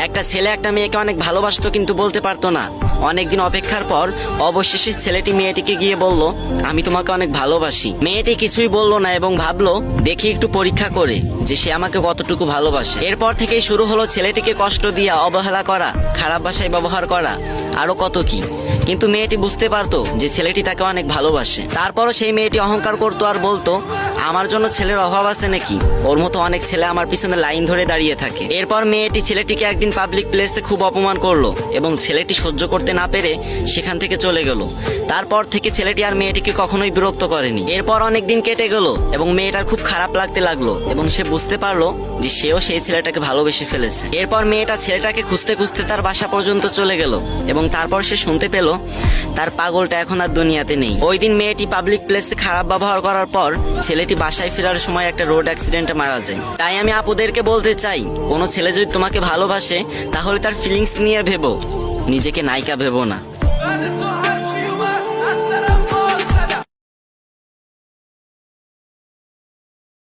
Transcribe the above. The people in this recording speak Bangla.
একটা ছেলে একটা মেয়েকে অনেক ভালোবাসতো কিন্তু বলতে পারতো না। অনেকদিন অপেক্ষার পর অবশেষে ছেলেটি মেয়েটিকে গিয়ে বলল, আমি তোমাকে অনেক ভালোবাসি। মেয়েটি কিছুই বলল না এবং ভাবলো দেখি একটু পরীক্ষা করে যে সে আমাকে কতটুকু ভালোবাসে। এরপর থেকেই শুরু হলো ছেলেটিকে কষ্ট দিয়া, অবহেলা করা, খারাপ ভাষায় ব্যবহার করা, আরো কত কি। কিন্তু মেয়েটি বুঝতে পারতো যে ছেলেটি তাকে অনেক ভালোবাসে। তারপরও সেই মেয়েটি অহংকার করতো আর বলতো, আমার জন্য ছেলের অভাব আছে নাকি? ওর মতো অনেক ছেলে আমার পিছনে লাইন ধরে দাঁড়িয়ে থাকে। এরপর মেয়েটি ছেলেটিকে একদিন পাবলিক প্লেসে খুব অপমান করলো এবং ছেলেটি সহ্য করতে না পেরে সেখান থেকে চলে গেল। তারপর থেকে ছেলেটি আর মেয়েটিকে কখনোই বিরক্ত করেনি। এরপর অনেকদিন কেটে গেল এবং মেয়েটার খুব খারাপ লাগতে লাগলো এবং সে বুঝতে পারলো যে সেও সেই ছেলেটাকে ভালোবেসে ফেলেছে। এরপর মেয়েটা ছেলেটাকে খুঁজতে খুঁজতে তার বাসা পর্যন্ত চলে গেল এবং তারপর সে শুনতে পেল তার পাগলটা এখন আর দুনিয়াতে নেই। ওই দিন মেয়েটি পাবলিক প্লেসে খারাপ ব্যবহার করার পর ছেলেটি বাসায় ফেরার সময় একটা রোড অ্যাক্সিডেন্টে মারা যায়। তাই আমি আপুদেরকে বলতে চাই, কোনো ছেলে যদি তোমাকে ভালোবাসে তাহলে তার ফিলিংস নিয়ে ভেবো, নিজেকে নায়িকা ভেবো না।